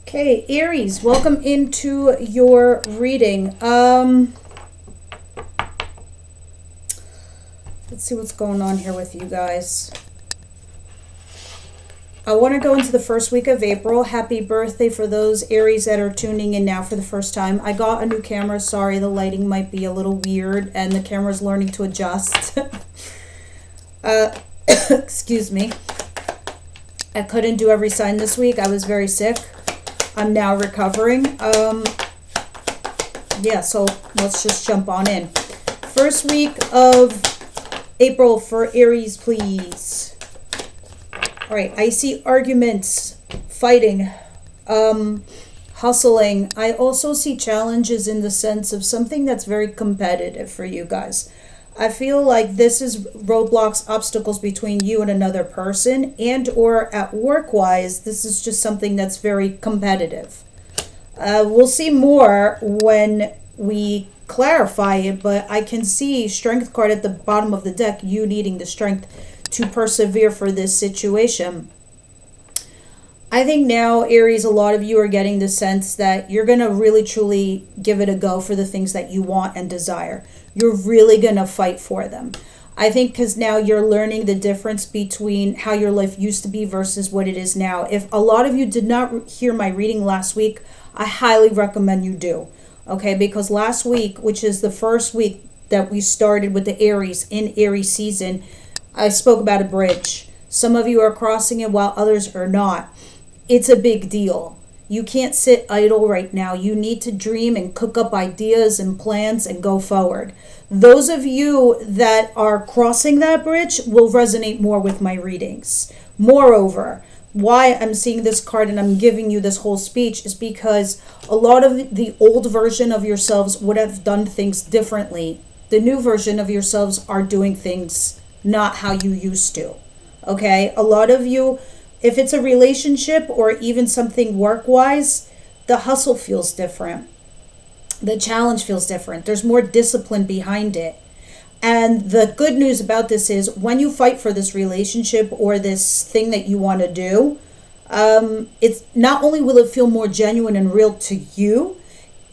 Okay, Aries, welcome into your reading. Let's see what's going on here with you guys. I want to go into the first week of April. Happy birthday for those Aries that are tuning in now for the first time. I got a new camera. Sorry, the lighting might be a little weird and the camera's learning to adjust. Excuse me. I couldn't do every sign this week. I was very sick. I'm now recovering. Yeah, so let's just jump on in. First week of April for Aries, please. All right, I see arguments, fighting, hustling. I also see challenges in the sense of something that's very competitive for you guys. I feel like this is roadblocks, obstacles between you and another person, and or at work-wise, this is just something that's very competitive. We'll see more when we clarify it, but I can see strength card at the bottom of the deck, you needing the strength to persevere for this situation. I think now, Aries, a lot of you are getting the sense that you're going to really truly give it a go for the things that you want and desire. You're really going to fight for them. I think because now you're learning the difference between how your life used to be versus what it is now. If a lot of you did not hear my reading last week, I highly recommend you do. Okay, because last week, which is the first week that we started with the Aries in Aries season, I spoke about a bridge. Some of you are crossing it while others are not. It's a big deal. You can't sit idle right now. You need to dream and cook up ideas and plans and go forward. Those of you that are crossing that bridge will resonate more with my readings. Moreover, why I'm seeing this card and I'm giving you this whole speech is because a lot of the old version of yourselves would have done things differently. The new version of yourselves are doing things not how you used to. Okay? A lot of you, if it's a relationship or even something work-wise, the hustle feels different. The challenge feels different. There's more discipline behind it. And the good news about this is when you fight for this relationship or this thing that you want to do, it's not only will it feel more genuine and real to you,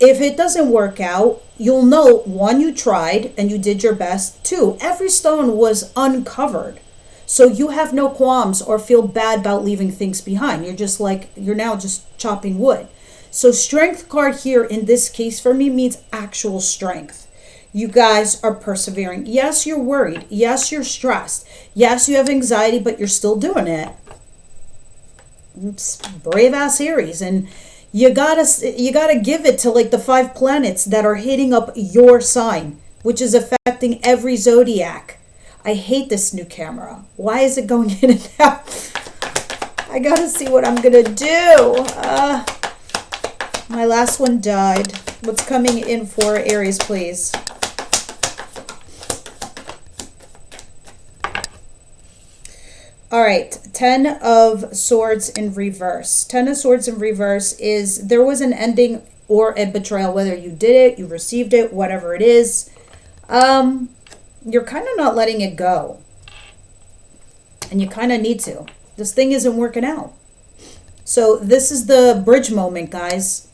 if it doesn't work out, you'll know, one, you tried and you did your best. Two, every stone was uncovered. So you have no qualms or feel bad about leaving things behind. You're just like, you're now just chopping wood. So strength card here in this case for me means actual strength. You guys are persevering. Yes, you're worried. Yes, you're stressed. Yes, you have anxiety, but you're still doing it. It's brave ass Aries. And you gotta give it to like the 5 planets that are hitting up your sign, which is affecting every zodiac. I hate this new camera. Why is it going in and out? I gotta see what I'm gonna do. My last one died. What's coming in for Aries, please? All right, 10 of Swords in reverse. 10 of Swords in reverse is there was an ending or a betrayal, whether you did it, you received it, whatever it is. You're kind of not letting it go. And you kind of need to. This thing isn't working out. So this is the bridge moment, guys.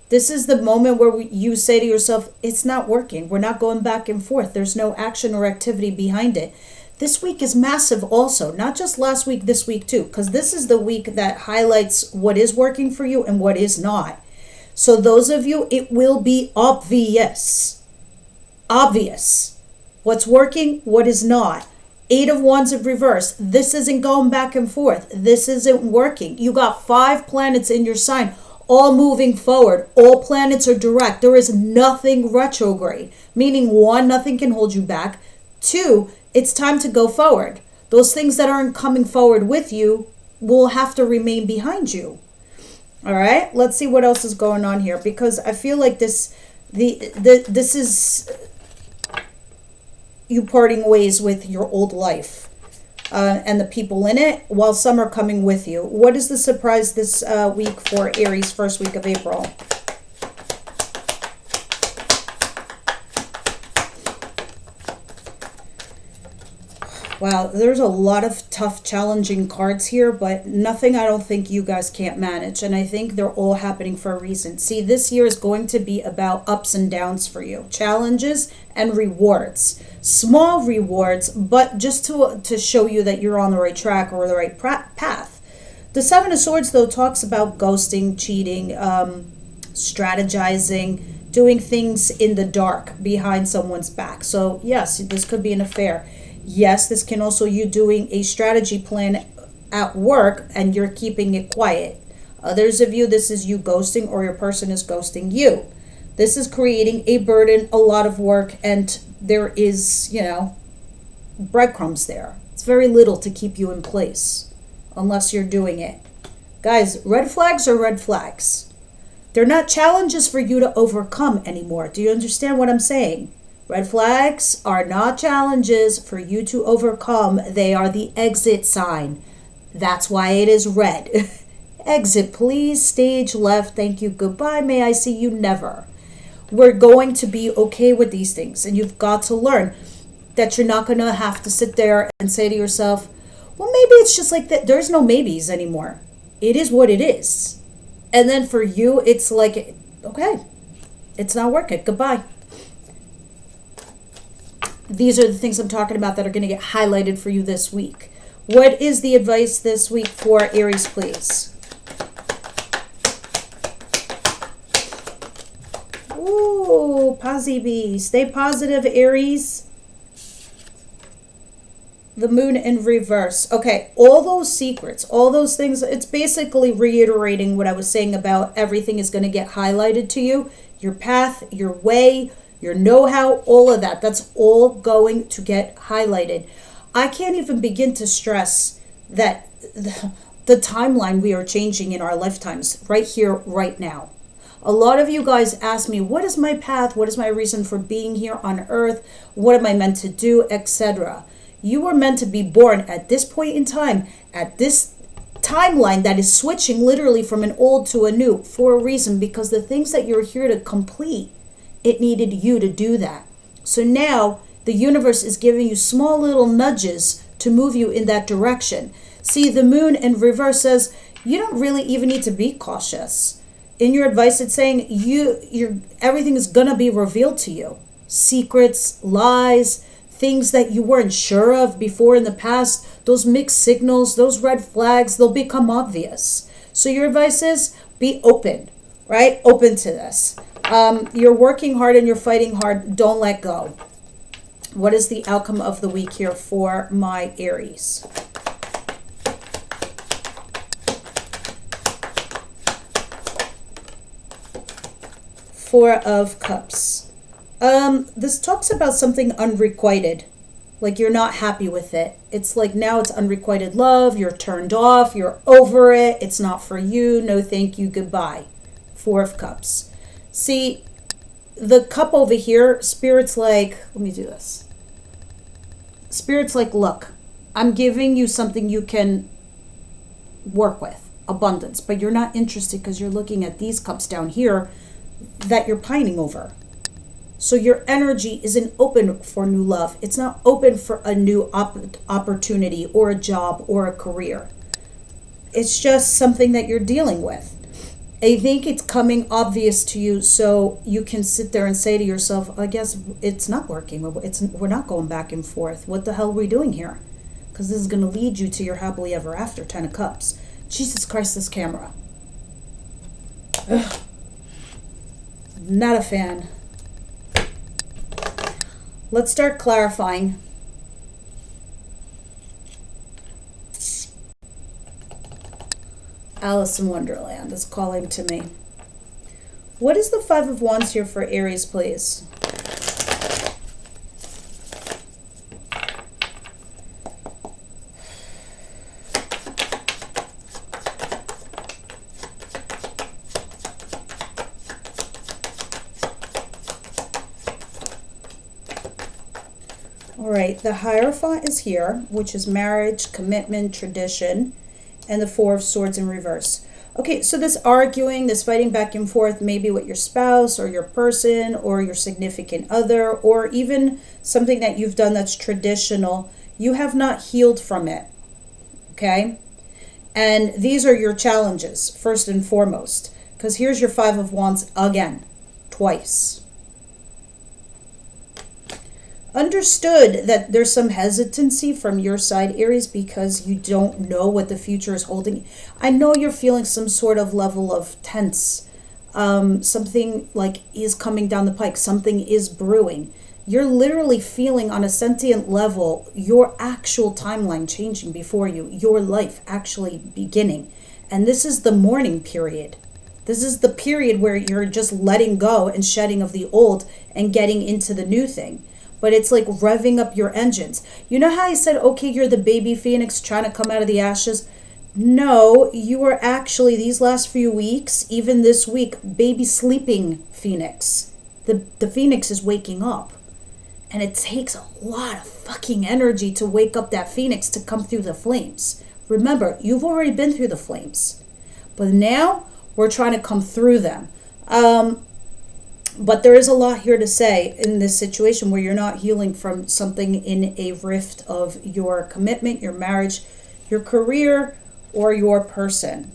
This is the moment where you say to yourself, it's not working. We're not going back and forth. There's no action or activity behind it. This week is massive also. Not just last week, this week too. Because this is the week that highlights what is working for you and what is not. So those of you, it will be obvious. Obvious. What's working, what is not. 8 of Wands in reverse. This isn't going back and forth. This isn't working. You got 5 planets in your sign, all moving forward. All planets are direct. There is nothing retrograde. Meaning, 1, nothing can hold you back. 2, it's time to go forward. Those things that aren't coming forward with you will have to remain behind you. All right, let's see what else is going on here, because I feel like this is you parting ways with your old life and the people in it, while some are coming with you. What is the surprise this week for Aries, first week of April? Wow, there's a lot of tough, challenging cards here, but nothing I don't think you guys can't manage. And I think they're all happening for a reason. See, this year is going to be about ups and downs for you, challenges and rewards. Small rewards, but just to show you that you're on the right track or the right path. The Seven of Swords, though, talks about ghosting, cheating, strategizing, doing things in the dark behind someone's back. So, yes, this could be an affair. Yes, this can also you doing a strategy plan at work and you're keeping it quiet. Others of you, this is you ghosting or your person is ghosting you. This is creating a burden, a lot of work, and there is, breadcrumbs there. It's very little to keep you in place unless you're doing it. Guys, red flags are red flags. They're not challenges for you to overcome anymore. Do you understand what I'm saying? Red flags are not challenges for you to overcome. They are the exit sign. That's why it is red. Exit, please. Stage left. Thank you. Goodbye. May I see you? Never. We're going to be okay with these things. And you've got to learn that you're not going to have to sit there and say to yourself, well, maybe it's just like that. There's no maybes anymore. It is what it is. And then for you, it's like, okay, it's not working. Goodbye. These are the things I'm talking about that are going to get highlighted for you this week. What is the advice this week for Aries, please? Ooh, positive. Stay positive, Aries. The moon in reverse. Okay, all those secrets, all those things, it's basically reiterating what I was saying about everything is going to get highlighted to you. Your path, your way, your know-how, all of that. That's all going to get highlighted. I can't even begin to stress that the timeline we are changing in our lifetimes right here, right now. A lot of you guys ask me, what is my path? What is my reason for being here on earth? What am I meant to do, etc.? You were meant to be born at this point in time, at this timeline that is switching literally from an old to a new for a reason, because the things that you're here to complete, it needed you to do that. So now the universe is giving you small little nudges to move you in that direction. See, the moon in reverse says you don't really even need to be cautious. In your advice, it's saying everything is going to be revealed to you. Secrets, lies, things that you weren't sure of before in the past, those mixed signals, those red flags, they'll become obvious. So your advice is be open, right? Open to this. You're working hard and you're fighting hard. Don't let go. What is the outcome of the week here for my Aries? Four of Cups. This talks about something unrequited. Like you're not happy with it. It's like now it's unrequited love. You're turned off. You're over it. It's not for you. No thank you. Goodbye. Four of Cups. See, the cup over here, Spirit's like, let me do this. Spirit's like, look, I'm giving you something you can work with, abundance, but you're not interested because you're looking at these cups down here that you're pining over. So your energy isn't open for new love. It's not open for a new opportunity or a job or a career. It's just something that you're dealing with. I think it's coming obvious to you so you can sit there and say to yourself, I guess it's not working. We're not going back and forth. What the hell are we doing here? Because this is going to lead you to your happily ever after, 10 of Cups. Jesus Christ, this camera. Ugh. Not a fan. Let's start clarifying. Alice in Wonderland is calling to me. What is the Five of Wands here for Aries, please? All right, the Hierophant is here, which is marriage, commitment, tradition, and the Four of Swords in reverse. Okay, so this arguing, this fighting back and forth, maybe with your spouse or your person or your significant other, or even something that you've done that's traditional. You have not healed from it. Okay? And these are your challenges, first and foremost. Because here's your Five of Wands again, twice. Understood that there's some hesitancy from your side, Aries, because you don't know what the future is holding. I know you're feeling some sort of level of tense. Something like is coming down the pike. Something is brewing. You're literally feeling on a sentient level your actual timeline changing before you, your life actually beginning. And this is the mourning period. This is the period where you're just letting go and shedding of the old and getting into the new thing. But it's like revving up your engines. You know how I said, okay, you're the baby phoenix trying to come out of the ashes? No, you are actually, these last few weeks, even this week, baby sleeping phoenix. The phoenix is waking up. And it takes a lot of fucking energy to wake up that phoenix to come through the flames. Remember, you've already been through the flames. But now, we're trying to come through them. But there is a lot here to say in this situation where you're not healing from something in a rift of your commitment, your marriage, your career, or your person.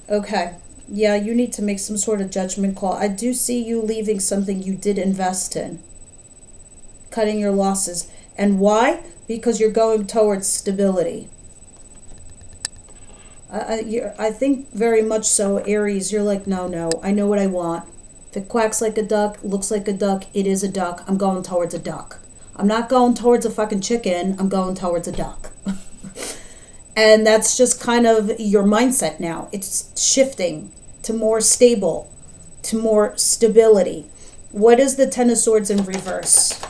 Okay. Yeah, you need to make some sort of judgment call. I do see you leaving something you did invest in. Cutting your losses. And why? Because you're going towards stability. I think very much so, Aries. You're like, no, I know what I want. If it quacks like a duck, looks like a duck, it is a duck. I'm going towards a duck. I'm not going towards a fucking chicken. I'm going towards a duck. And that's just kind of your mindset now. It's shifting to more stable, to more stability. What is the Ten of Swords in reverse?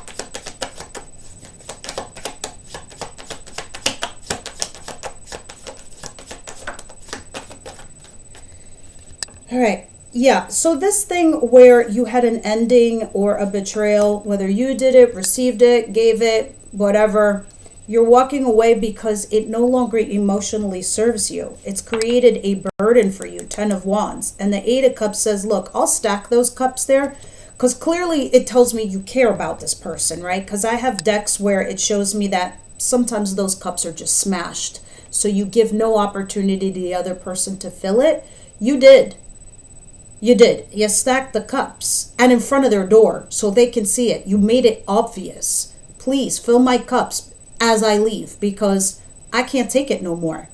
All right. Yeah, so this thing where you had an ending or a betrayal, whether you did it, received it, gave it, whatever, you're walking away because it no longer emotionally serves you. It's created a burden for you, Ten of Wands. And the Eight of Cups says, look, I'll stack those cups there because clearly it tells me you care about this person, right? Because I have decks where it shows me that sometimes those cups are just smashed. So you give no opportunity to the other person to fill it. You did. You did. You stacked the cups and in front of their door so they can see it. You made it obvious. Please fill my cups as I leave because I can't take it no more.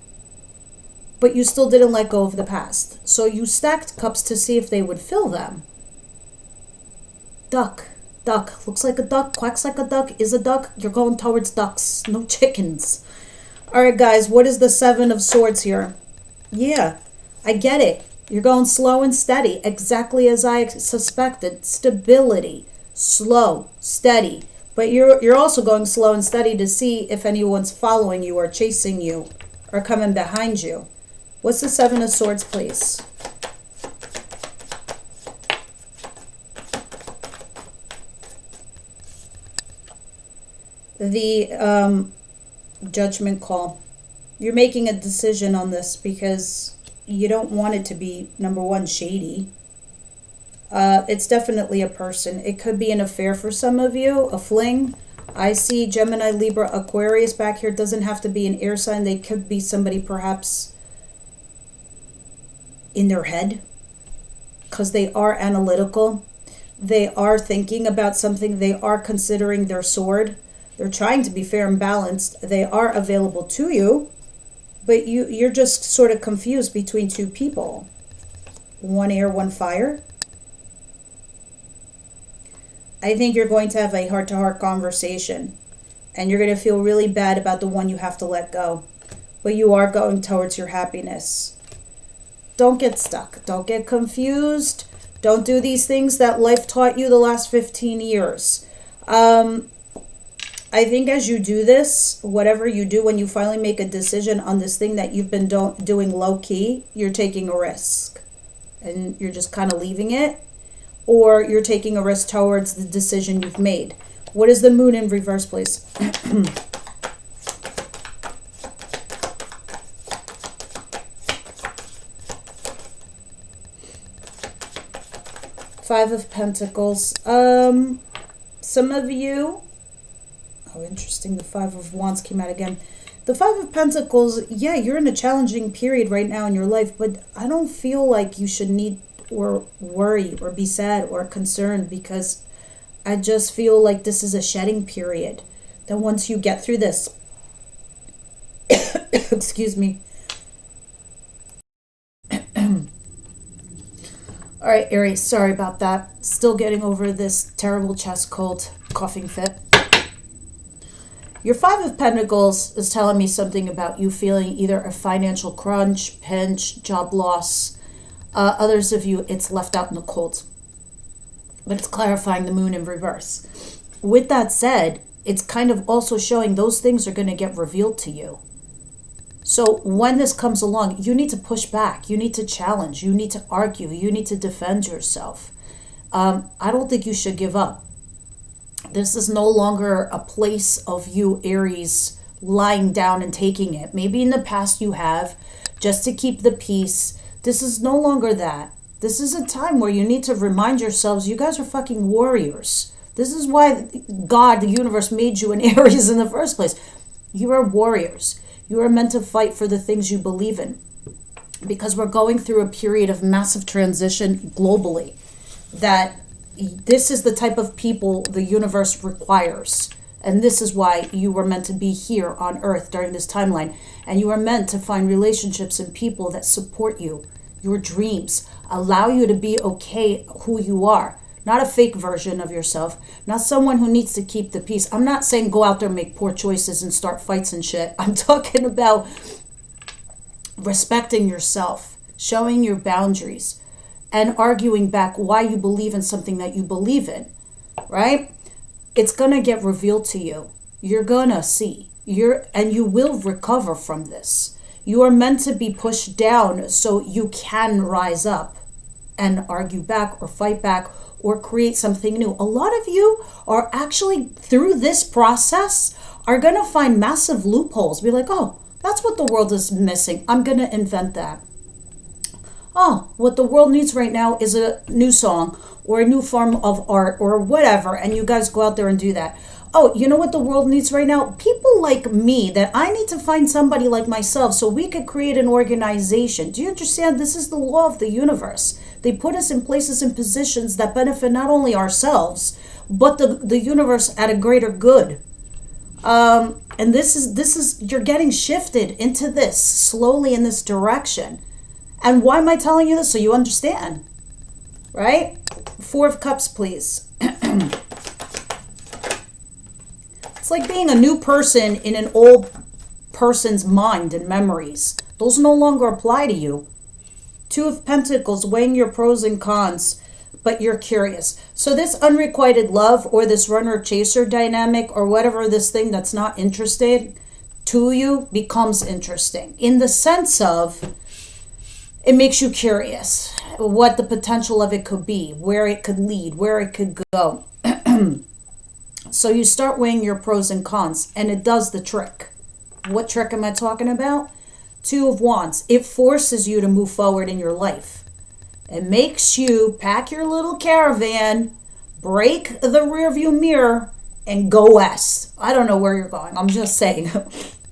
But you still didn't let go of the past. So you stacked cups to see if they would fill them. Duck. Looks like a duck, quacks like a duck, is a duck. You're going towards ducks, no chickens. All right, guys, what is the Seven of Swords here? Yeah, I get it. You're going slow and steady, exactly as I suspected. Stability, slow, steady. But you're also going slow and steady to see if anyone's following you or chasing you or coming behind you. What's the Seven of Swords, please? The judgment call. You're making a decision on this because you don't want it to be, number one, shady. It's definitely a person. It could be an affair for some of you, a fling. I see Gemini, Libra, Aquarius back here. It doesn't have to be an air sign. They could be somebody perhaps in their head because they are analytical. They are thinking about something. They are considering their sword. They're trying to be fair and balanced. They are available to you. But you're just sort of confused between two people. One air, one fire. I think you're going to have a heart-to-heart conversation. And you're going to feel really bad about the one you have to let go. But you are going towards your happiness. Don't get stuck. Don't get confused. Don't do these things that life taught you the last 15 years. I think as you do this, whatever you do, when you finally make a decision on this thing that you've been doing low-key, you're taking a risk. And you're just kind of leaving it. Or you're taking a risk towards the decision you've made. What is the Moon in reverse, please? Five of Pentacles. Some of you... Oh, interesting. The Five of Wands came out again. The Five of Pentacles, yeah, you're in a challenging period right now in your life, but I don't feel like you should need or worry or be sad or concerned, because I just feel like this is a shedding period. That once you get through this, excuse me. All right, Aries, sorry about that. Still getting over this terrible chest cold, coughing fit. Your Five of Pentacles is telling me something about you feeling either a financial crunch, pinch, job loss. Others of you, it's left out in the cold. But it's clarifying the moon in reverse. With that said, it's kind of also showing those things are going to get revealed to you. So when this comes along, you need to push back. You need to challenge. You need to argue. You need to defend yourself. I don't think you should give up. This is no longer a place of you, Aries, lying down and taking it. Maybe in the past you have, just to keep the peace. This is no longer that. This is a time where you need to remind yourselves, you guys are fucking warriors. This is why God, the universe, made you an Aries in the first place. You are warriors. You are meant to fight for the things you believe in. Because we're going through a period of massive transition globally. That this is the type of people the universe requires. And this is why you were meant to be here on Earth during this timeline. And you are meant to find relationships and people that support you, your dreams, allow you to be okay who you are. Not a fake version of yourself. Not someone who needs to keep the peace. I'm not saying go out there and make poor choices and start fights and shit. I'm talking about respecting yourself, showing your boundaries, and arguing back why you believe in something that you believe in, right? It's going to get revealed to you. You're going to see. And you will recover from this. You are meant to be pushed down so you can rise up and argue back or fight back or create something new. A lot of you are actually, through this process, are going to find massive loopholes. Be like, oh, that's what the world is missing. I'm going to invent that. Oh, what the world needs right now is a new song or a new form of art or whatever. And you guys go out there and do that. Oh, you know what the world needs right now? People like me, that I need to find somebody like myself so we could create an organization. Do you understand? This is the law of the universe. They put us in places and positions that benefit not only ourselves, but the universe at a greater good. And this is you're getting shifted into this slowly in this direction. And why am I telling you this? So you understand, right? Four of Cups, please. It's like being a new person in an old person's mind and memories. Those no longer apply to you. Two of Pentacles, weighing your pros and cons, but you're curious. So this unrequited love or this runner-chaser dynamic or whatever, this thing that's not interested to you becomes interesting. In the sense of, it makes you curious what the potential of it could be, where it could lead, where it could go. So you start weighing your pros and cons, and it does the trick. What trick am I talking about? Two of Wands. It forces you to move forward in your life. It makes you pack your little caravan, break the rearview mirror, and go west. I don't know where you're going. I'm just saying.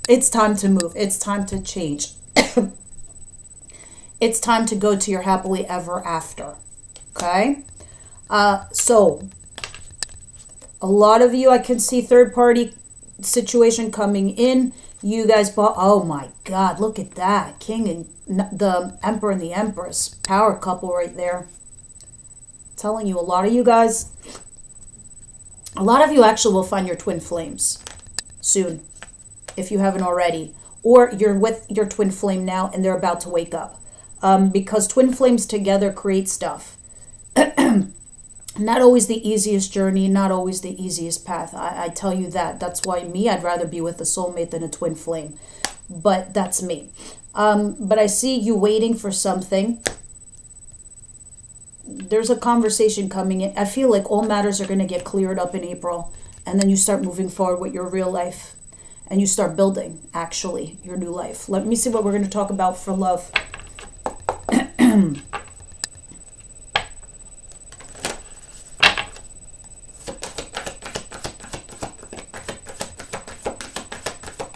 It's time to move. It's time to change. It's time to go to your happily ever after. Okay? So a lot of you, I can see third party situation coming in. You guys bought, oh my God, look at that. King and the Emperor and the Empress. Power couple right there. I'm telling you, a lot of you guys, a lot of you actually will find your twin flames soon, if you haven't already. Or you're with your twin flame now and they're about to wake up. Because twin flames together create stuff. Not always the easiest journey, not always the easiest path. I tell you that. That's why I'd rather be with a soulmate than a twin flame. But that's me. But I see you waiting for something. There's a conversation coming in. I feel like all matters are going to get cleared up in April. And then you start moving forward with your real life. And you start building, actually, your new life. Let me see what we're going to talk about for love.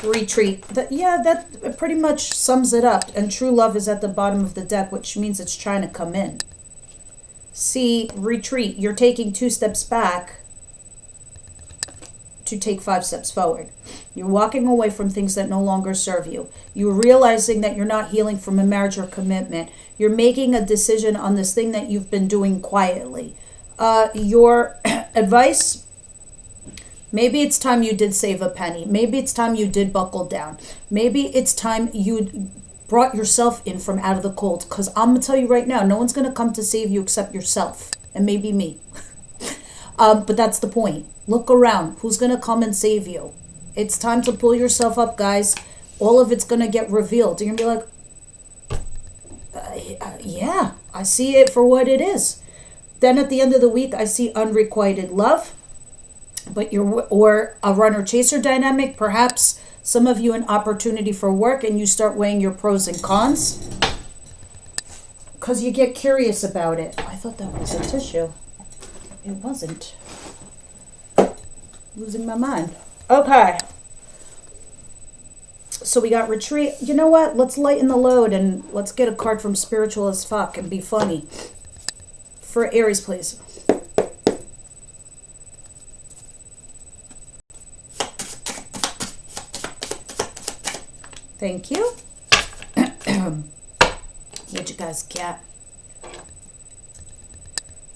Retreat. Yeah, that pretty much sums it up. And true love is at the bottom of the deck, which means it's trying to come in. See, retreat. You're taking 2 steps back to take 5 steps forward. You're walking away from things that no longer serve you. You're realizing that you're not healing from a marriage or commitment. You're making a decision on this thing that you've been doing quietly. Your advice, maybe it's time you did save a penny. Maybe it's time you did buckle down. Maybe it's time you brought yourself in from out of the cold. Because I'm going to tell you right now, no one's going to come to save you except yourself. And maybe me. But that's the point. Look around. Who's going to come and save you? It's time to pull yourself up, guys. All of it's going to get revealed. You're going to be like, yeah, I see it for what it is. Then at the end of the week, I see unrequited love. But or a runner-chaser dynamic. Perhaps some of you an opportunity for work and you start weighing your pros and cons. Because you get curious about it. I thought that was a tissue. It wasn't. Losing my mind. Okay. So we got retreat. You know what? Let's lighten the load and let's get a card from Spiritual as Fuck and be funny. For Aries, please. Thank you. What you guys get?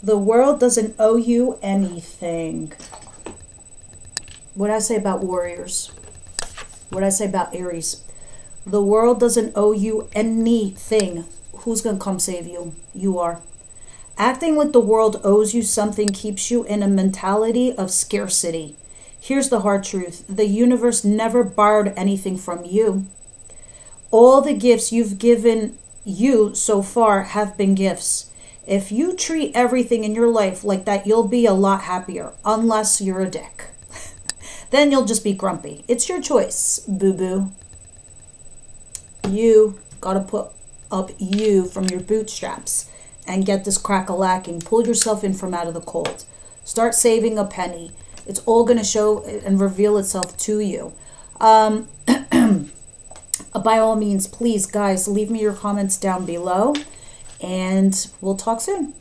The world doesn't owe you anything. What did I say about warriors? What did I say about Aries? The world doesn't owe you anything. Who's going to come save you? You are. Acting like the world owes you something keeps you in a mentality of scarcity. Here's the hard truth. The universe never borrowed anything from you. All the gifts you've given you so far have been gifts. If you treat everything in your life like that, you'll be a lot happier, unless you're a dick. Then you'll just be grumpy. It's your choice, boo-boo. You gotta put up you from your bootstraps and get this crack-a-lacking. Pull yourself in from out of the cold. Start saving a penny. It's all gonna show and reveal itself to you. By all means, please, guys, leave me your comments down below, and we'll talk soon.